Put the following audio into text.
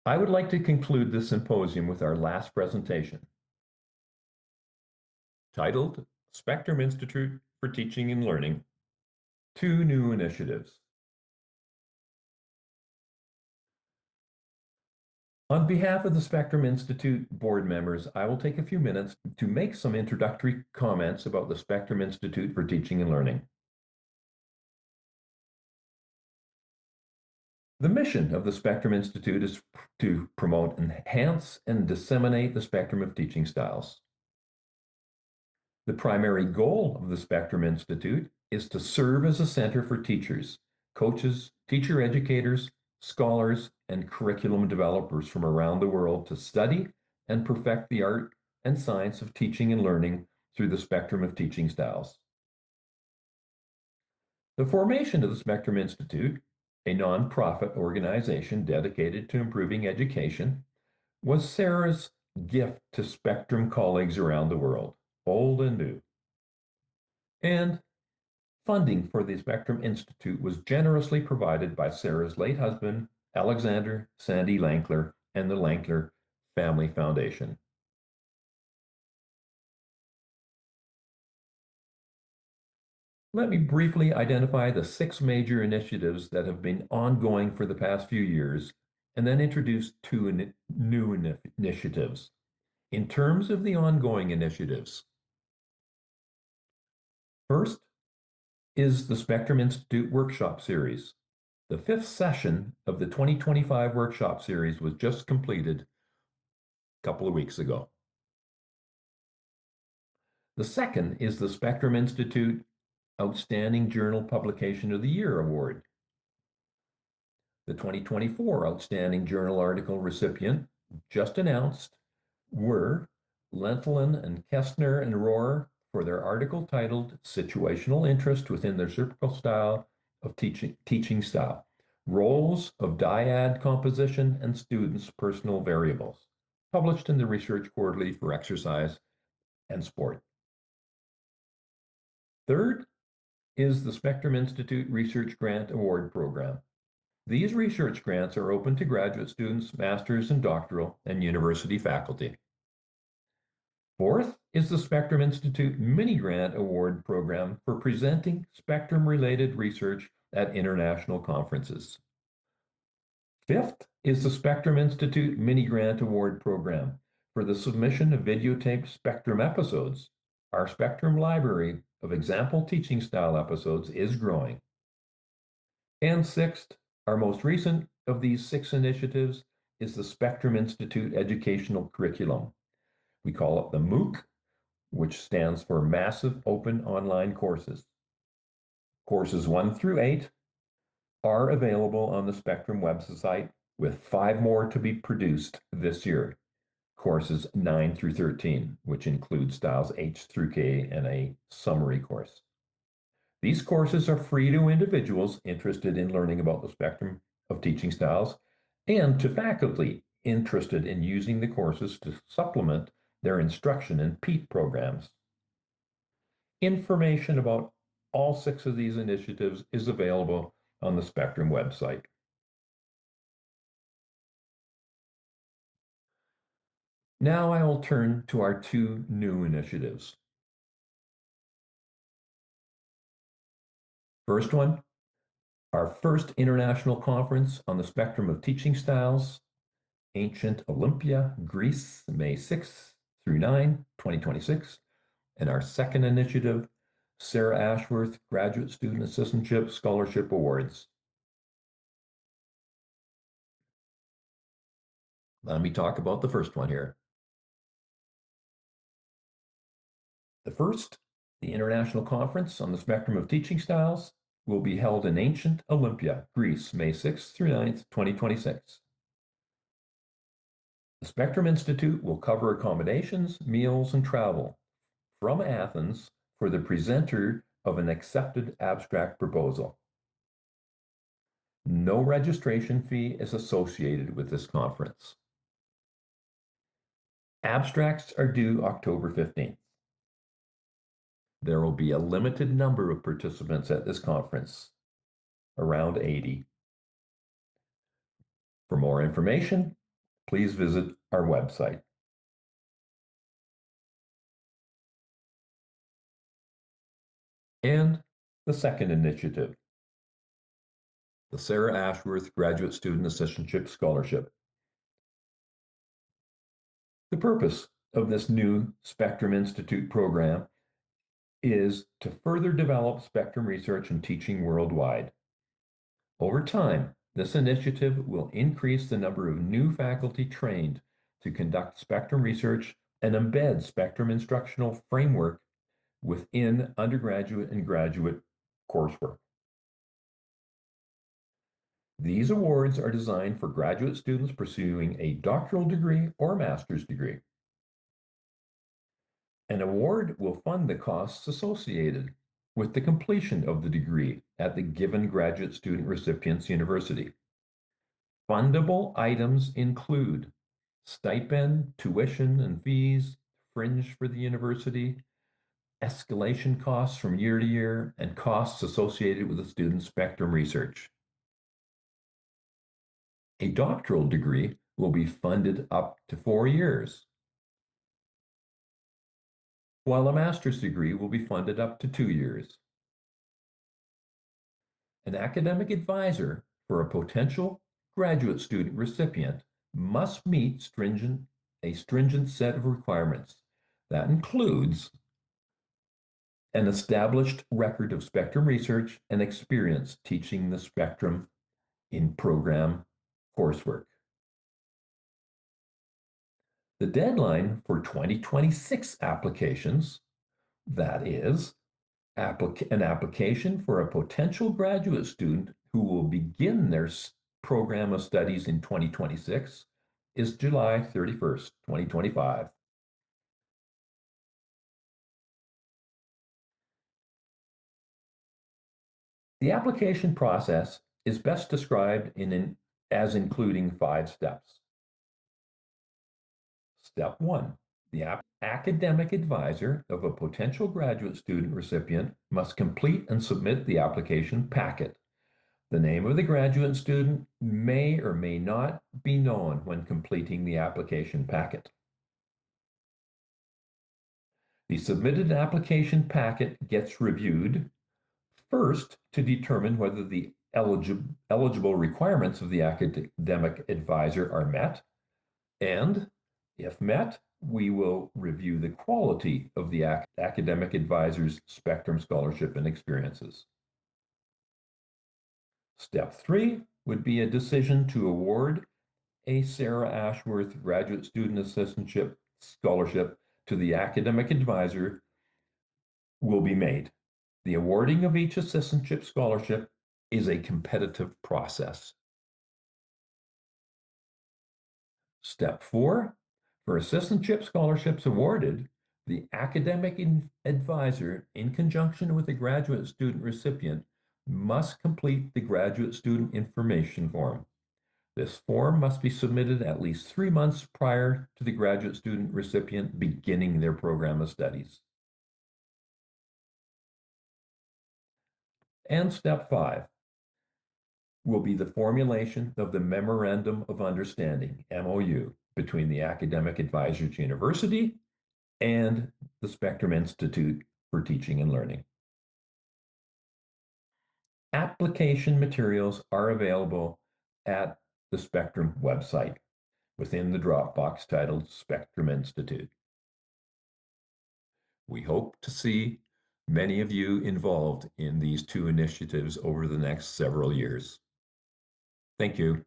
I would like to conclude this symposium with our last presentation, titled Spectrum Institute for Teaching and Learning, 2 New Initiatives. On behalf of the Spectrum Institute board members, I will take a few minutes to make some introductory comments about the Spectrum Institute for Teaching and Learning. The mission of the Spectrum Institute is to promote, enhance, and disseminate the spectrum of teaching styles. The primary goal of the Spectrum Institute is to serve as a center for teachers, coaches, teacher educators, scholars, and curriculum developers from around the world to study and perfect the art and science of teaching and learning through the spectrum of teaching styles. The formation of the Spectrum Institute, a nonprofit organization dedicated to improving education, was Sarah's gift to Spectrum colleagues around the world, old and new. And funding for the Spectrum Institute was generously provided by Sarah's late husband, Alexander Sandy Lankler, and the Lankler Family Foundation. Let me briefly identify the 6 major initiatives that have been ongoing for the past few years, and then introduce 2 new initiatives. In terms of the ongoing initiatives, first is the Spectrum Institute Workshop Series. The 5th session of the 2025 workshop series was just completed a couple of weeks ago. The second is the Spectrum Institute Outstanding Journal Publication of the Year Award. The 2024 Outstanding Journal Article recipient, just announced, were Lentelin and Kestner and Rohr for their article titled Situational Interest Within the Reciprocal Style of Teaching Style, Roles of Dyad Composition and Students' Personal Variables, published in the Research Quarterly for Exercise and Sport. Third is the Spectrum Institute Research Grant Award Program. These research grants are open to graduate students, master's and doctoral, and university faculty. Fourth is the Spectrum Institute Mini Grant Award Program for presenting spectrum-related research at international conferences. Fifth is the Spectrum Institute Mini Grant Award Program for the submission of videotaped Spectrum episodes. Our Spectrum library of example teaching style episodes is growing. And sixth, our most recent of these 6 initiatives is the Spectrum Institute Educational Curriculum. We call it the MOOC, which stands for Massive Open Online Courses. Courses 1 through 8 are available on the Spectrum website, with 5 more to be produced this year. Courses 9 through 13, which include styles H through K and a summary course. These courses are free to individuals interested in learning about the spectrum of teaching styles and to faculty interested in using the courses to supplement their instruction in PEAT programs. Information about all 6 of these initiatives is available on the Spectrum website. Now I will turn to our 2 new initiatives. First one, our first international conference on the spectrum of teaching styles, Ancient Olympia, Greece, May 6th through 9, 2026. And our second initiative, Sarah Ashworth Graduate Student Assistantship Scholarship Awards. Let me talk about the first one here. The first, the International Conference on the Spectrum of Teaching Styles, will be held in Ancient Olympia, Greece, May 6th through 9th, 2026. The Spectrum Institute will cover accommodations, meals, and travel from Athens for the presenter of an accepted abstract proposal. No registration fee is associated with this conference. Abstracts are due October 15th. There will be a limited number of participants at this conference, around 80. For more information, please visit our website. And the second initiative, the Sarah Ashworth Graduate Student Assistantship Scholarship. The purpose of this new Spectrum Institute program is to further develop spectrum research and teaching worldwide. Over time, this initiative will increase the number of new faculty trained to conduct spectrum research and embed spectrum instructional framework within undergraduate and graduate coursework. These awards are designed for graduate students pursuing a doctoral degree or master's degree. An award will fund the costs associated with the completion of the degree at the given graduate student recipient's university. Fundable items include stipend, tuition and fees, fringe for the university, escalation costs from year to year, and costs associated with the student's spectrum research. A doctoral degree will be funded up to 4 years, while a master's degree will be funded up to 2 years. An academic advisor for a potential graduate student recipient must meet a stringent set of requirements. That includes an established record of spectrum research and experience teaching the spectrum in program coursework. The deadline for 2026 applications, that is, an application for a potential graduate student who will begin their program of studies in 2026, is July 31st, 2025. The application process is best described as including 5 steps. Step 1. The academic advisor of a potential graduate student recipient must complete and submit the application packet. The name of the graduate student may or may not be known when completing the application packet. The submitted application packet gets reviewed first to determine whether the eligible requirements of the academic advisor are met, and if met, we will review the quality of the academic advisor's spectrum scholarship and experiences. Step 3 would be a decision to award a Sarah Ashworth Graduate Student Assistantship Scholarship to the academic advisor will be made. The awarding of each assistantship scholarship is a competitive process. Step 4, for assistantship scholarships awarded, the academic advisor, in conjunction with the graduate student recipient, must complete the graduate student information form. This form must be submitted at least 3 months prior to the graduate student recipient beginning their program of studies. And step 5 will be the formulation of the Memorandum of Understanding, MOU, between the Academic Advisors University and the Spectrum Institute for Teaching and Learning. Application materials are available at the Spectrum website within the Dropbox titled Spectrum Institute. We hope to see many of you involved in these 2 initiatives over the next several years. Thank you.